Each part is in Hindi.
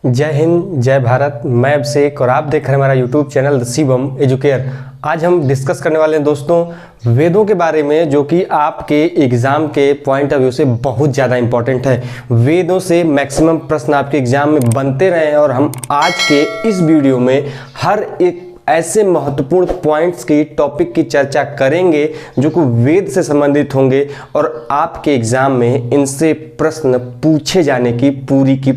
जय हिंद, जय भारत। मैं अभिषेक और आप देख रहे हैं हमारा YouTube channel the Shivam educare. आज हम डिस्कस करने वाले हैं दोस्तों वेदों के बारे में, जो कि आपके एग्ज़ाम के पॉइंट ऑफ व्यू से बहुत ज़्यादा इंपॉर्टेंट है। वेदों से मैक्सिमम प्रश्न आपके एग्ज़ाम में बनते रहे हैं और हम आज के इस वीडियो में हर एक ऐसे महत्वपूर्ण पॉइंट्स की टॉपिक की चर्चा करेंगे जो कि वेद से संबंधित होंगे और आपके एग्जाम में इनसे प्रश्न पूछे जाने की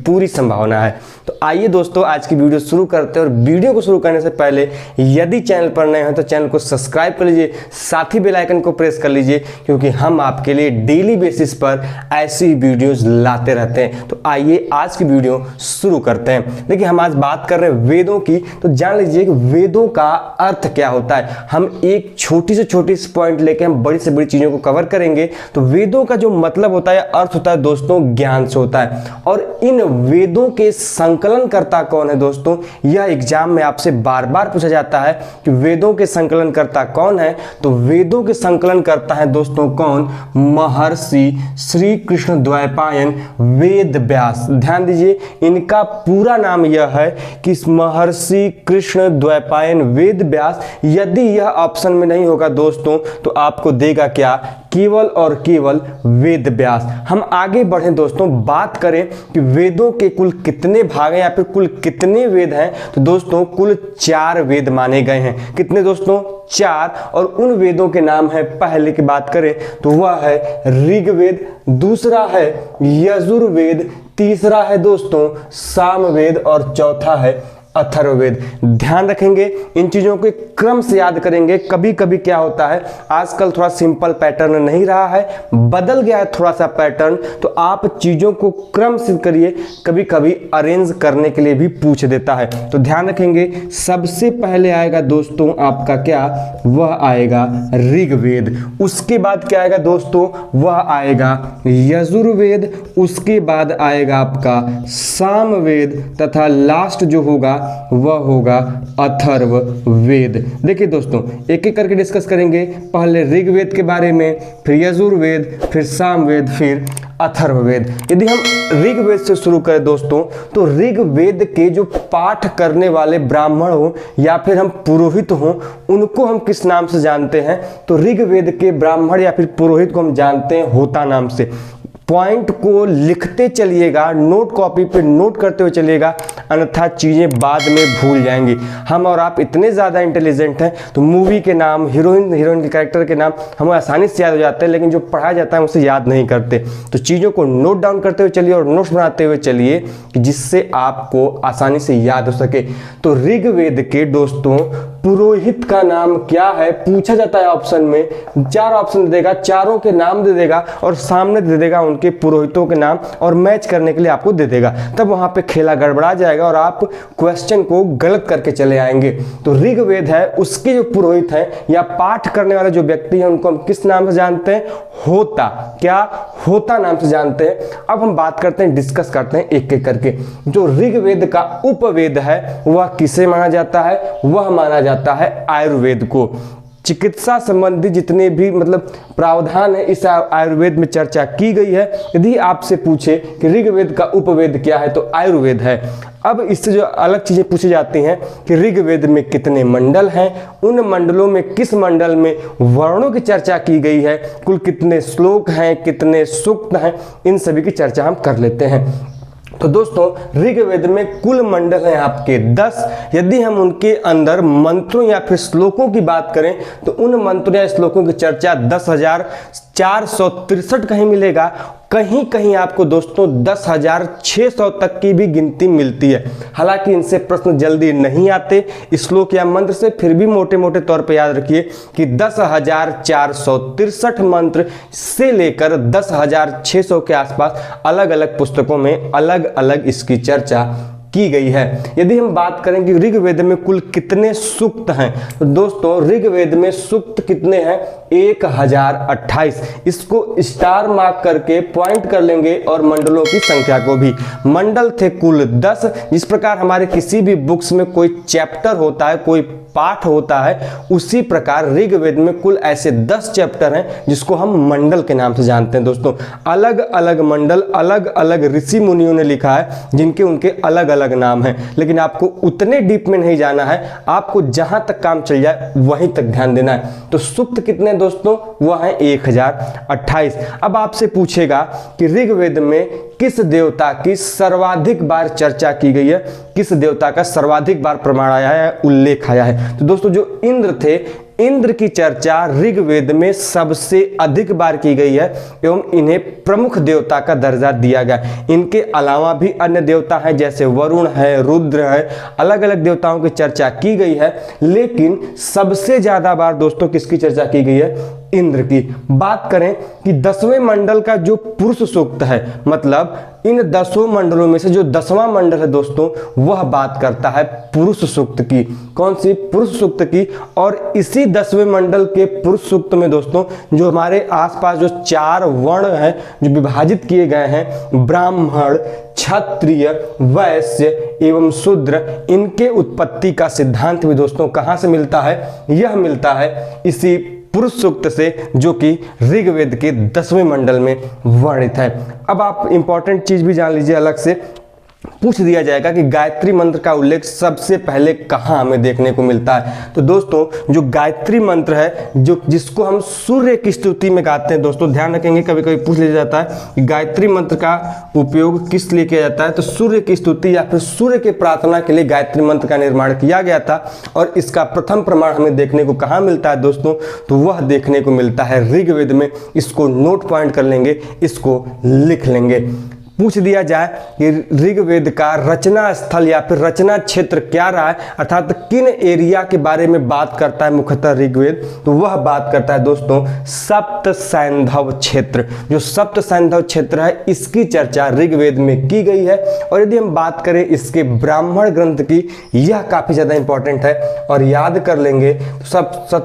पूरी संभावना है। तो आइए दोस्तों आज की वीडियो शुरू करते हैं। और वीडियो को शुरू करने से पहले यदि चैनल पर नए हैं तो चैनल को सब्सक्राइब कर लीजिए, साथ ही बेल आइकन को प्रेस कर लीजिए, क्योंकि हम आपके लिए डेली बेसिस पर ऐसी वीडियोज लाते रहते हैं। तो आइए आज की वीडियो शुरू करते हैं। देखिए, हम आज बात कर रहे हैं वेदों की, तो जान लीजिए कि वेदों का अर्थ क्या होता है। हम एक छोटी से छोटी पॉइंट लेके हम बड़ी से बड़ी चीजों को कवर करेंगे। तो वेदों का जो मतलब होता है, अर्थ होता है दोस्तों, ज्ञान से होता है। और इन वेदों के संकलन करता कौन है दोस्तों, यह एग्जाम में आपसे बार बार पूछा जाता है कि वेदों के संकलन करता कौन है। तो वेदों के संकलन करता है दोस्तों कौन, महर्षि श्री कृष्ण द्वैपायन वेद व्यास। ध्यान दीजिए, इनका पूरा नाम यह है कि महर्षि कृष्ण द्वैपायन वेद व्यास। यदि यह ऑप्शन में नहीं होगा दोस्तों तो आपको देगा क्या, केवल और केवल वेद व्यास। हम आगे बढ़ें दोस्तों, बात करें कि वेदों के कुल कितने भाग हैं या फिर कुल कितने वेद हैं। तो दोस्तों कुल 4 वेद माने गए हैं। कितने दोस्तों, 4। और उन वेदों के नाम है, पहले की बात करें तो वह है ऋग्वेद, दूसरा है यजुर्वेद, तीसरा है दोस्तों सामवेद और चौथा है अथर्ववेद। ध्यान रखेंगे, इन चीजों के क्रम से याद करेंगे। कभी कभी क्या होता है, आजकल थोड़ा सिंपल पैटर्न नहीं रहा है, बदल गया है थोड़ा सा पैटर्न, तो आप चीजों को क्रम से करिए, कभी कभी अरेंज करने के लिए भी पूछ देता है। तो ध्यान रखेंगे, सबसे पहले आएगा दोस्तों आपका क्या, वह आएगा ऋग्वेद। उसके बाद क्या आएगा दोस्तों, वह आएगा यजुर्वेद। उसके बाद आएगा आपका सामवेद तथा लास्ट जो होगा वह होगा अथर्ववेद। देखिए दोस्तों, एक एक करके डिस्कस करेंगे। पहले ऋग्वेद के बारे में, फिर यजुर्वेद, फिर सामवेद, फिर अथर्ववेद। यदि हम ऋग्वेद से शुरू करें दोस्तों, तो ऋग्वेद के जो पाठ करने वाले ब्राह्मण हो या फिर हम पुरोहित हो, उनको हम किस नाम से जानते हैं। तो ऋग्वेद के ब्राह्मण या फिर पुरोहित को हम जानते हैं होता नाम से। पॉइंट को लिखते चलिएगा, नोट कॉपी पे नोट करते हुए चलिएगा, अन्यथा चीजें बाद में भूल जाएंगी। हम और आप इतने ज्यादा इंटेलिजेंट हैं तो मूवी के नाम, हीरोइन के कैरेक्टर के नाम हमें आसानी से याद हो जाते हैं, लेकिन जो पढ़ाया जाता है उसे याद नहीं करते। तो चीजों को नोट डाउन करते हुए चलिए और नोट्स बनाते हुए चलिए कि जिससे आपको आसानी से याद हो सके। तो ऋग्वेद के दोस्तों पुरोहित का नाम क्या है, पूछा जाता है ऑप्शन में। 4 ऑप्शन दे देगा, चारों के नाम दे देगा और सामने दे देगा उनके पुरोहितों के नाम, और मैच करने के लिए आपको दे देगा। तब वहां पे खेला गड़बड़ा जाएगा और आप क्वेश्चन को गलत करके चले आएंगे। तो ऋग्वेद है, उसके जो पुरोहित हैं या पाठ करने वाले जो व्यक्ति हैं उनको हम किस नाम से जानते हैं, होता। क्या, होता नाम से जानते हैं। अब हम बात करते हैं, डिस्कस करते हैं एक एक करके। जो ऋग्वेद का उपवेद है वह किसे माना जाता है, वह माना जाता है आयुर्वेद को। चिकित्सा संबंधी जितने भी प्रावधान है इस आयुर्वेद में चर्चा की गई है। यदि आपसे पूछे कि ऋग्वेद का उपवेद क्या है तो आयुर्वेद है। अब इससे जो अलग चीजें पूछी जाती हैं कि ऋग्वेद में कितने मंडल हैं, उन मंडलों में किस मंडल में वर्णों की चर्चा की गई है, कुल कितने श्लोक हैं, कितने सूक्त हैं, इन सभी की चर्चा हम कर लेते हैं। तो दोस्तों ऋग्वेद में कुल मंडल हैं आपके 10। यदि हम उनके अंदर मंत्रों या फिर श्लोकों की बात करें तो उन मंत्रों या श्लोकों की चर्चा 10,463 कहीं मिलेगा, कहीं कहीं आपको दोस्तों 10,600 तक की भी गिनती मिलती है। हालांकि इनसे प्रश्न जल्दी नहीं आते श्लोक या मंत्र से, फिर भी मोटे मोटे तौर पे याद रखिए कि 10,463 मंत्र से लेकर 10,600 के आसपास अलग अलग पुस्तकों में अलग अलग इसकी चर्चा की गई है। यदि हम बात करें कि ऋग्वेद में कुल कितने सूक्त हैं, तो दोस्तों ऋग्वेद में सूक्त कितने हैं, 1028। इसको स्टार मार्क करके पॉइंट कर लेंगे और मंडलों की संख्या को भी। मंडल थे कुल 10। जिस प्रकार हमारे किसी भी बुक्स में कोई चैप्टर होता है, कोई पाठ होता है, उसी प्रकार ऋग्वेद में कुल ऐसे 10 चैप्टर हैं जिसको हम मंडल के नाम से जानते हैं। दोस्तों अलग अलग मंडल अलग अलग ऋषि मुनियों ने लिखा है, जिनके उनके अलग अलग नाम हैं, लेकिन आपको उतने डीप में नहीं जाना है, आपको जहां तक काम चल जाए वहीं तक ध्यान देना है। तो सुक्त कितने दोस्तों, वह है 1028। अब आपसे पूछेगा कि ऋग्वेद में किस देवता की सर्वाधिक बार चर्चा की गई है, किस देवता का सर्वाधिक बार प्रमाण आया है, उल्लेख आया है। तो दोस्तों जो इंद्र थे, इंद्र की चर्चा ऋग्वेद में सबसे अधिक बार की गई है एवं इन्हें प्रमुख देवता का दर्जा दिया गया। इनके अलावा भी अन्य देवता हैं, जैसे वरुण है, रुद्र है, अलग अलग देवताओं की चर्चा की गई है, लेकिन सबसे ज्यादा बार दोस्तों किसकी चर्चा की गई है, इंद्र की। बात करें कि 10वें मंडल का जो पुरुष सूक्त है, मतलब इन 10 मंडलों में से जो 10वां मंडल है दोस्तों, वह बात करता है पुरुष सूक्त की। कौन सी, पुरुष सूक्त की। और इसी 10वें मंडल के पुरुष सूक्त में दोस्तों जो हमारे आसपास जो 4 वर्ण हैं जो विभाजित किए गए हैं, ब्राह्मण, क्षत्रिय, वैश्य एवं शूद्र, इनके उत्पत्ति का सिद्धांत भी दोस्तों कहां से मिलता है, यह मिलता है इसी पुरुष सूक्त से, जो कि ऋग्वेद के 10वें मंडल में वर्णित है। अब आप इंपॉर्टेंट चीज भी जान लीजिए, अलग से पूछ दिया जाएगा कि गायत्री मंत्र का उल्लेख सबसे पहले कहाँ हमें देखने को मिलता है। तो दोस्तों जो गायत्री मंत्र है, जो जिसको हम सूर्य की स्तुति में गाते हैं, दोस्तों ध्यान रखेंगे, कभी कभी पूछ लिया जाता है कि गायत्री मंत्र का उपयोग किस लिए किया जाता है, तो सूर्य की स्तुति या फिर सूर्य के प्रार्थना के लिए गायत्री मंत्र का निर्माण किया गया था। और इसका प्रथम प्रमाण हमें देखने को कहाँ मिलता है दोस्तों, तो वह देखने को मिलता है ऋग्वेद में। इसको नोट पॉइंट कर लेंगे, इसको लिख लेंगे। पूछ दिया जाए कि ऋग्वेद का रचना स्थल या फिर रचना क्षेत्र क्या रहा है, अर्थात किन एरिया के बारे में बात करता है मुख्यतः ऋग्वेद, तो वह बात करता है दोस्तों सप्त सैंधव क्षेत्र। जो सप्त सैंधव क्षेत्र है, इसकी चर्चा ऋग्वेद में की गई है। और यदि हम बात करें इसके ब्राह्मण ग्रंथ की, यह काफी ज्यादा इंपॉर्टेंट है और याद कर लेंगे तो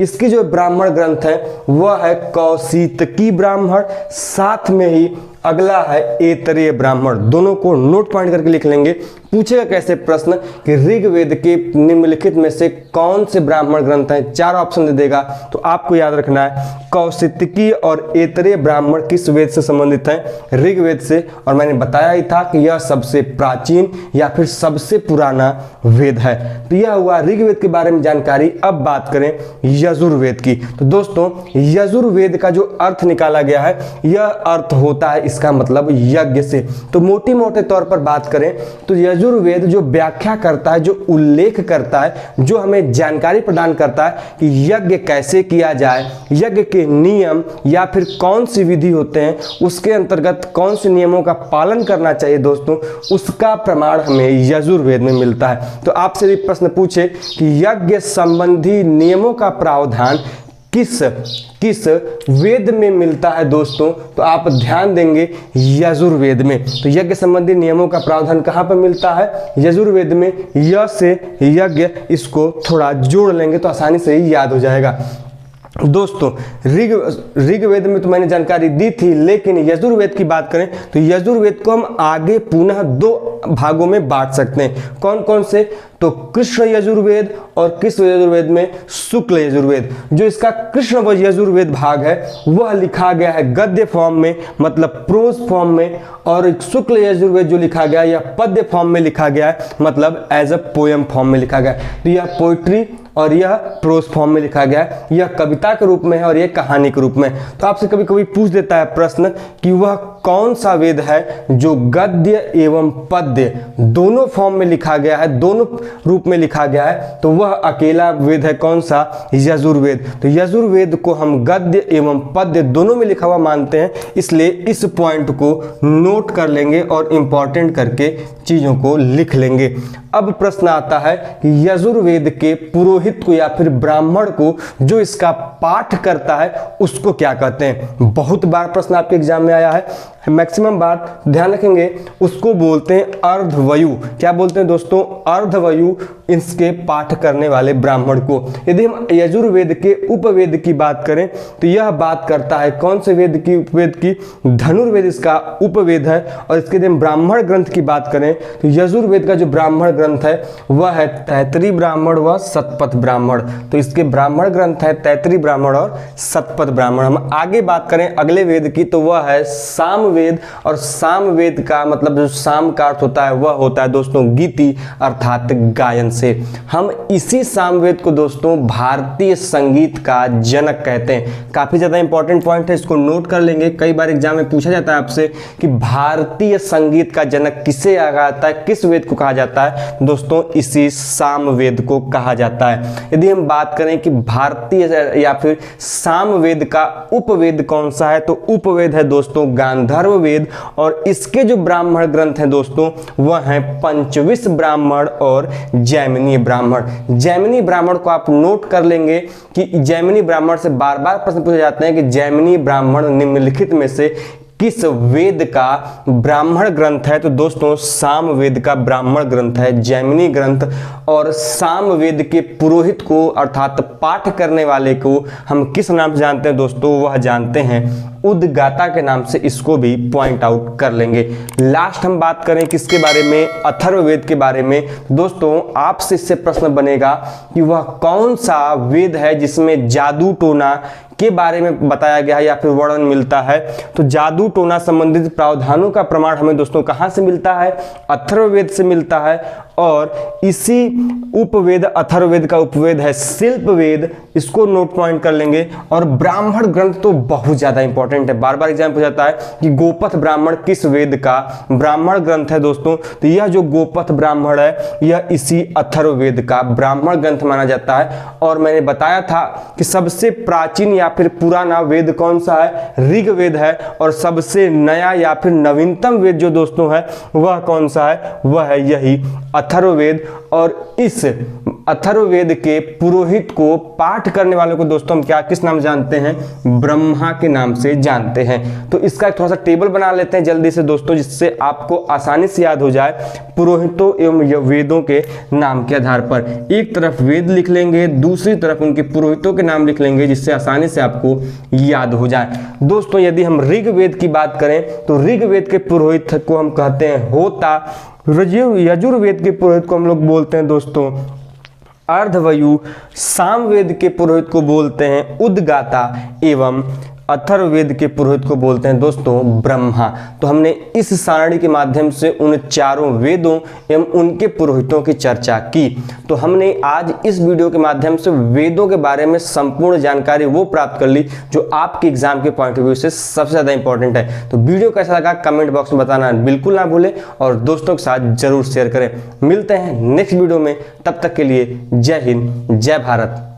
इसकी जो ब्राह्मण ग्रंथ है वह है कौशितकी ब्राह्मण, साथ में ही अगला है ऐतरेय ब्राह्मण। दोनों को नोट पॉइंट करके लिख लेंगे। पूछेगा कैसे प्रश्न कि ऋग्वेद के निम्नलिखित में से कौन से ब्राह्मण ग्रंथ हैं, 4 ऑप्शन दे देगा, तो आपको याद रखना है कौशितकी और ऐतरेय ब्राह्मण किस वेद से संबंधित हैं, ऋग्वेद से। और मैंने बताया ही था कि यह सबसे प्राचीन या फिर सबसे पुराना वेद है। तो यह हुआ ऋग्वेद के बारे में जानकारी। अब बात करें यजुर्वेद की। तो दोस्तों यजुर्वेद का जो अर्थ निकाला गया है, यह अर्थ होता है इसका मतलब यज्ञ से। तो मोटी मोटे तौर पर बात करें तो यजुर्वेद जो व्याख्या करता है, जो उल्लेख करता है, जो हमें जानकारी प्रदान करता है कि यज्ञ कैसे किया जाए, यज्ञ के नियम या फिर कौन सी विधि होते हैं, उसके अंतर्गत कौन से नियमों का पालन करना चाहिए दोस्तों, उसका प्रमाण हमें यजुर्वेद में मिलता है। तो आपसे भी प्रश्न पूछे कि यज्ञ संबंधी नियमों का प्रावधान किस वेद में मिलता है दोस्तों, तो आप ध्यान देंगे यजुर्वेद में। तो यज्ञ संबंधी नियमों का प्रावधान कहां पर मिलता है, यजुर्वेद में। य से यज्ञ, इसको थोड़ा जोड़ लेंगे तो आसानी से ही याद हो जाएगा। दोस्तों ऋग्वेद में तो मैंने जानकारी दी थी, लेकिन यजुर्वेद की बात करें तो यजुर्वेद को हम आगे पुनः 2 भागों में बांट सकते हैं। कौन कौन से, तो कृष्ण यजुर्वेद और किस यजुर्वेद में, शुक्ल यजुर्वेद। जो इसका कृष्ण यजुर्वेद भाग है वह लिखा गया है गद्य फॉर्म में, मतलब प्रोज फॉर्म में, और शुक्ल यजुर्वेद जो लिखा गया यह पद्य फॉर्म में लिखा गया है, मतलब एज अ पोएम फॉर्म में लिखा गया है। तो यह पोइट्री और यह प्रोज फॉर्म में लिखा गया है, यह कविता के रूप में है और यह कहानी के रूप में। तो आपसे कभी कभी पूछ देता है प्रश्न कि वह कौन सा वेद है जो गद्य एवं पद्य दोनों फॉर्म में लिखा गया है, दोनों रूप में लिखा गया है, तो वह अकेला वेद है कौन सा, यजुर्वेद। तो यजुर्वेद को हम गद्य एवं पद्य दोनों में लिखा हुआ मानते हैं, इसलिए इस पॉइंट को नोट कर लेंगे और इंपॉर्टेंट करके चीजों को लिख लेंगे। अब प्रश्न आता है कि यजुर्वेद के पुरोहित को या फिर ब्राह्मण को जो इसका पाठ करता है उसको क्या कहते हैं। बहुत बार प्रश्न आपके एग्जाम में आया है, मैक्सिमम बात ध्यान रखेंगे, उसको बोलते हैं अर्धवयु। क्या बोलते हैं दोस्तों? अर्धवयु इसके पाठ करने वाले ब्राह्मण को। यदि हम यजुर्वेद के उपवेद की बात करें तो यह बात करता है कौन से वेद की? उपवेद की। धनुर्वेद इसका उपवेद है। और इसके यदि हम ब्राह्मण ग्रंथ की बात करें तो यजुर्वेद का जो ब्राह्मण ग्रंथ है वह है तैतरी ब्राह्मण व शतपथ ब्राह्मण। तो इसके ब्राह्मण ग्रंथ है तैतरी ब्राह्मण और शतपथ ब्राह्मण। हम आगे बात करें अगले वेद की तो वह है सामवेद। और सामवेद का मतलब जो साम का अर्थ होता है वह होता है दोस्तों गीति अर्थात गायन से। हम इसी सामवेद को दोस्तों भारतीय संगीत का जनक कहते हैं। काफी ज्यादा इंपॉर्टेंट पॉइंट है, इसको नोट कर लेंगे। कई बार एग्जाम में पूछा जाता है आपसे कि भारतीय संगीत का जनक किसे कहा जाता है, किस वेद को कहा जाता है? दोस्तों इसी सामवेद को कहा जाता है। यदि हम बात करें कि भारतीय या फिर सामवेद का उपवेद कौन सा है तो उपवेद है दोस्तों गांधर्व वेद। और इसके जो ब्राह्मण ग्रंथ हैं दोस्तों वह है पंचविश ब्राह्मण और जैमिनी ब्राह्मण। जैमिनी ब्राह्मण को आप नोट कर लेंगे कि जैमिनी ब्राह्मण से बार बार प्रश्न पूछे जाते हैं कि जैमिनी ब्राह्मण निम्नलिखित में से किस वेद का ब्राह्मण ग्रंथ है? तो दोस्तों सामवेद का ब्राह्मण ग्रंथ है जैमिनी ग्रंथ। और सामवेद के पुरोहित को अर्थात पाठ करने वाले को हम किस नाम से जानते हैं दोस्तों? वह जानते हैं उद्गाता के नाम से। इसको भी पॉइंट आउट कर लेंगे। लास्ट हम बात करें किसके बारे में? अथर्ववेद के बारे में। दोस्तों आपसे इससे प्रश्न बनेगा कि वह कौन सा वेद है जिसमें जादू टोना के बारे में बताया गया है या फिर वर्णन मिलता है? तो जादू टोना संबंधित प्रावधानों का प्रमाण हमें दोस्तों कहां से मिलता है? अथर्ववेद से मिलता है। और इसी उपवेद अथर्ववेद का उपवेद है शिल्पवेद। इसको नोट पॉइंट कर लेंगे। और ब्राह्मण ग्रंथ तो बहुत ज्यादा इंपॉर्टेंट है, बार बार एग्जाम पूछा जाता है कि गोपथ ब्राह्मण किस वेद का ब्राह्मण ग्रंथ है दोस्तों? तो यह जो गोपथ ब्राह्मण है यह इसी अथर्ववेद का ब्राह्मण ग्रंथ माना जाता है। और मैंने बताया था कि सबसे प्राचीन या फिर पुराना वेद कौन सा है? ऋग्वेद है। और सबसे नया या फिर नवीनतम वेद जो दोस्तों है वह कौन सा है? वह है यही अथर्ववेद। और इस अथर्ववेद के पुरोहित को पाठ करने वालों को दोस्तों हम क्या किस नाम जानते हैं? ब्रह्मा के नाम से जानते हैं। तो इसका थोड़ा सा टेबल बना लेते हैं जल्दी से दोस्तों, जिससे आपको आसानी से याद हो जाए पुरोहितों एवं वेदों के नाम के आधार पर। एक तरफ वेद लिख लेंगे, दूसरी तरफ उनके पुरोहितों के नाम लिख लेंगे, जिससे आसानी से आपको याद हो जाए। दोस्तों यदि हम ऋग्वेद की बात करें तो ऋग्वेद के पुरोहित को हम कहते हैं होता। यजुर्वेद के पुरोहित को हम लोग बोलते हैं दोस्तों अर्धवयु। सामवेद के पुरोहित को बोलते हैं उद्गाता एवं अथर्ववेद के पुरोहित को बोलते हैं दोस्तों ब्रह्मा। तो हमने इस सारणी के माध्यम से उन चारों वेदों एवं उनके पुरोहितों की चर्चा की। तो हमने आज इस वीडियो के माध्यम से वेदों के बारे में संपूर्ण जानकारी वो प्राप्त कर ली जो आपके एग्जाम के पॉइंट ऑफ व्यू से सबसे ज्यादा इंपॉर्टेंट है। तो वीडियो कैसा लगा कमेंट बॉक्स में बताना बिल्कुल ना भूलें और दोस्तों के साथ जरूर शेयर करें। मिलते हैं नेक्स्ट वीडियो में, तब तक के लिए जय हिंद जय भारत।